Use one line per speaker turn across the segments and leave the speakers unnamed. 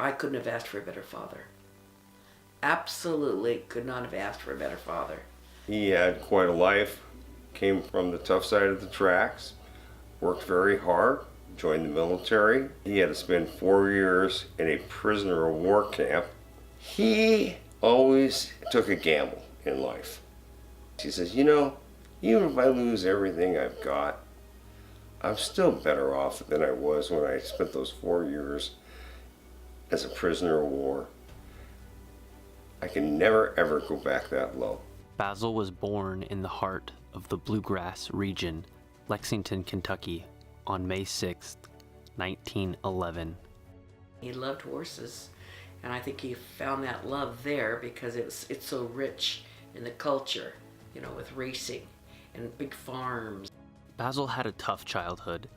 I couldn't have asked for a better father. Absolutely could not have asked for a better father.
He had quite a life, came from the tough side of the tracks, worked very hard, joined the military. He had to spend 4 years in a prisoner of war camp. He always took a gamble in life. He says, you know, even if I lose everything I've got, I'm still better off than I was when I spent those 4 years as a prisoner of war. I can never ever go back that low.
Basil was born in the heart of the Bluegrass region, Lexington, Kentucky, on May 6, 1911.
He loved horses, and I think he found that love there because it's so rich in the culture, you know, with racing and big farms.
Basil had a tough childhood.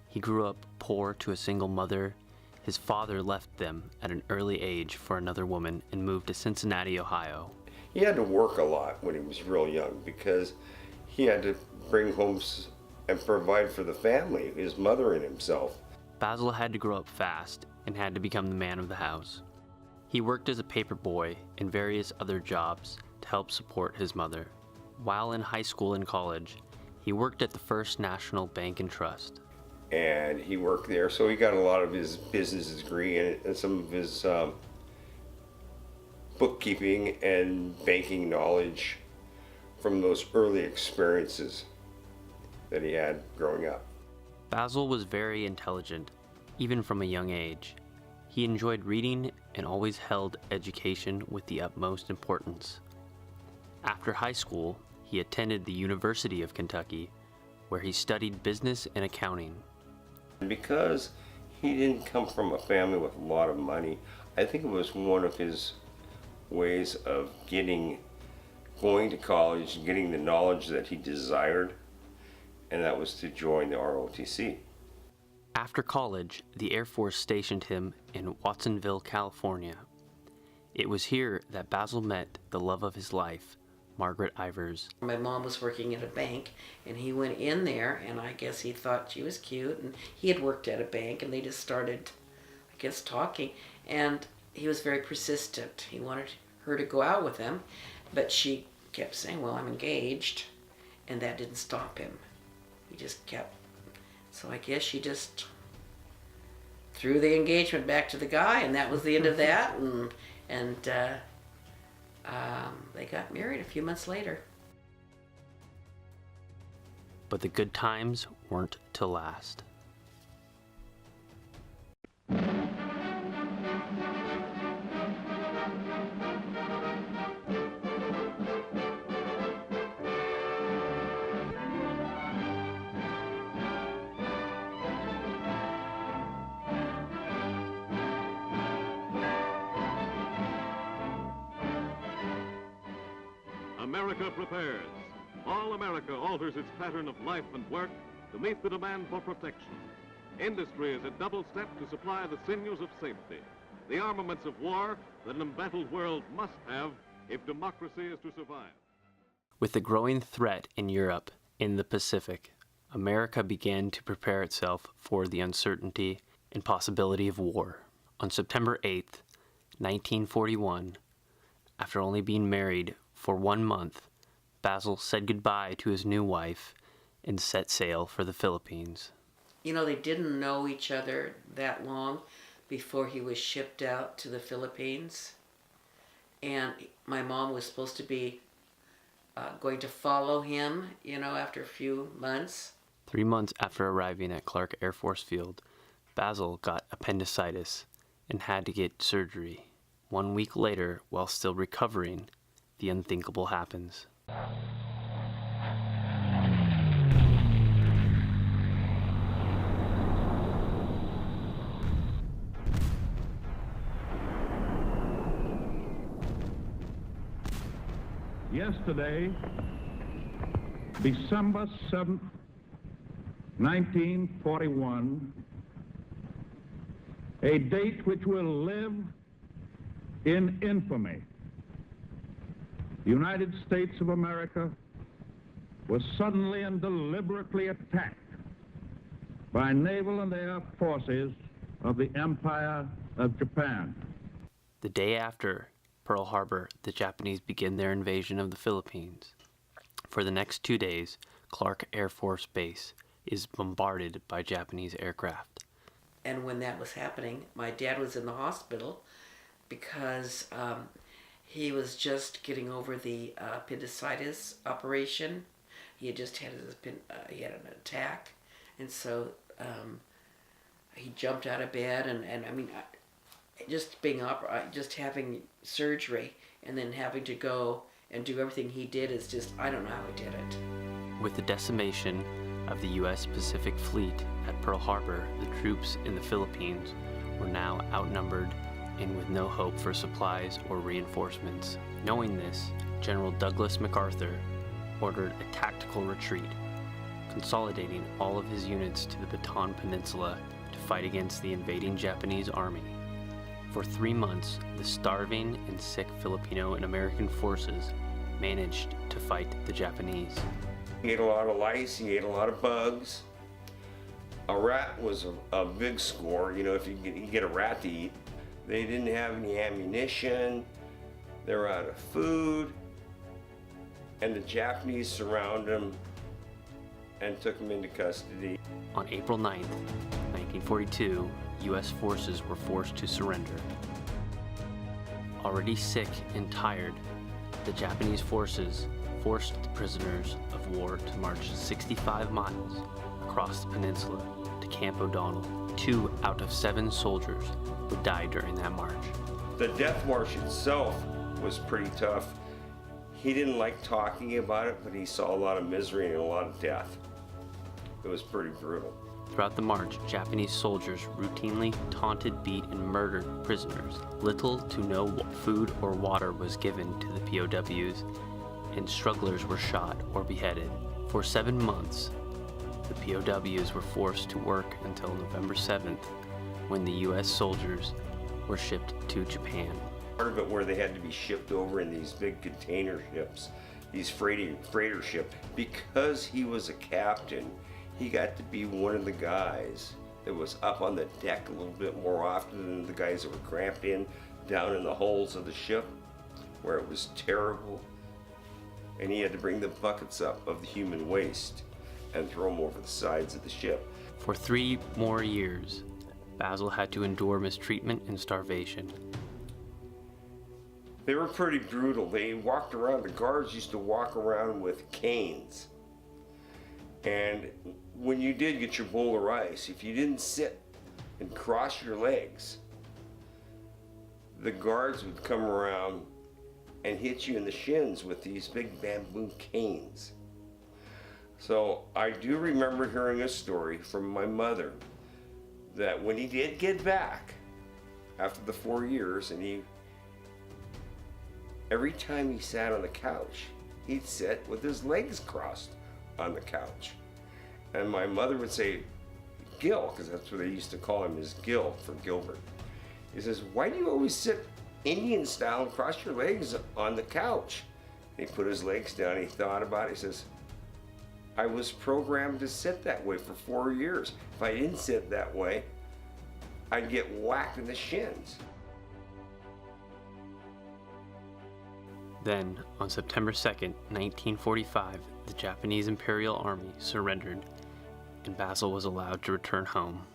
He grew up poor to a single mother. His father left them at an early age for another woman and moved to Cincinnati, Ohio.
He had to work a lot when he was real young because he had to bring home and provide for the family, his mother and himself.
Basil had to grow up fast and had to become the man of the house. He worked as a paper boy and various other jobs to help support his mother. While in high school and college, he worked at the First National Bank and Trust.
And he worked there, so he got a lot of his business degree and some of his bookkeeping and banking knowledge from those early experiences that he had growing up.
Basil was very intelligent, even from a young age. He enjoyed reading and always held education with the utmost importance. After high school, he attended the University of Kentucky, where he studied business and accounting.
And because he didn't come from a family with a lot of money, I think it was one of his ways of going to college and getting the knowledge that he desired, and that was to join the ROTC.
After college, the Air Force stationed him in Watsonville, California. It was here that Basil met the love of his life, Margaret Ivers.
My mom was working at a bank, and he went in there, and I guess he thought she was cute, and he had worked at a bank, and they just started, I guess, talking, and he was very persistent. He wanted her to go out with him, but she kept saying, well, I'm engaged, and that didn't stop him. He just kept, so I guess she just threw the engagement back to the guy, and that was the end of that, and they got married a few months later.
But the good times weren't to last.
America prepares. All America alters its pattern of life and work to meet the demand for protection. Industry is a double step to supply the sinews of safety, the armaments of war that an embattled world must have if democracy is to survive.
With the growing threat in Europe, in the Pacific, America began to prepare itself for the uncertainty and possibility of war. On September 8th, 1941, after only being married for 1 month, Basil said goodbye to his new wife and set sail for the Philippines.
You know, they didn't know each other that long before he was shipped out to the Philippines. And my mom was supposed to be going to follow him, you know, after a few months.
3 months after arriving at Clark Air Force Field, Basil got appendicitis and had to get surgery. 1 week later, while still recovering, the unthinkable happens.
Yesterday, December 7th, 1941, a date which will live in infamy. The United States of America was suddenly and deliberately attacked by naval and air forces of the Empire of Japan.
The day after Pearl Harbor, the Japanese begin their invasion of the Philippines. For the next 2 days, Clark Air Force Base is bombarded by Japanese aircraft.
And when that was happening, my dad was in the hospital because he was just getting over the appendicitis operation. He had just had he had an attack, and so he jumped out of bed, and I mean, just just having surgery and then having to go and do everything he did is just, I don't know how he did it.
With the decimation of the U.S. Pacific Fleet at Pearl Harbor, the troops in the Philippines were now outnumbered and with no hope for supplies or reinforcements. Knowing this, General Douglas MacArthur ordered a tactical retreat, consolidating all of his units to the Bataan Peninsula to fight against the invading Japanese army. For 3 months, the starving and sick Filipino and American forces managed to fight the Japanese.
He ate a lot of lice, he ate a lot of bugs. A rat was a big score, you know, if you get a rat to eat. They didn't have any ammunition, they were out of food, and the Japanese surrounded them and took them into custody.
On April 9th, 1942, U.S. forces were forced to surrender. Already sick and tired, the Japanese forces forced the prisoners of war to march 65 miles across the peninsula to Camp O'Donnell. 2 out of 7 soldiers would die during that march.
The death march itself was pretty tough. He didn't like talking about it, but he saw a lot of misery and a lot of death. It was pretty brutal.
Throughout the march, Japanese soldiers routinely taunted, beat, and murdered prisoners. Little to no food or water was given to the POWs, and strugglers were shot or beheaded. For 7 months, the POWs were forced to work until November 7th, when the U.S. soldiers were shipped to Japan.
Part of it where they had to be shipped over in these big container ships, these freighter ships. Because he was a captain, he got to be one of the guys that was up on the deck a little bit more often than the guys that were cramped in down in the holes of the ship where it was terrible. And he had to bring the buckets up of the human waste and throw them over the sides of the ship.
For 3 more years, Basil had to endure mistreatment and starvation.
They were pretty brutal. They walked around, the guards used to walk around with canes. And when you did get your bowl of rice, if you didn't sit and cross your legs, the guards would come around and hit you in the shins with these big bamboo canes. So I do remember hearing a story from my mother that when he did get back after the 4 years, and every time he sat on the couch, he'd sit with his legs crossed on the couch. And my mother would say, Gil, because that's what they used to call him, is Gil for Gilbert. He says, why do you always sit Indian style and cross your legs on the couch? And he put his legs down, he thought about it, he says, I was programmed to sit that way for 4 years. If I didn't sit that way, I'd get whacked in the shins.
Then, on September 2nd, 1945, the Japanese Imperial Army surrendered, and Basil was allowed to return home.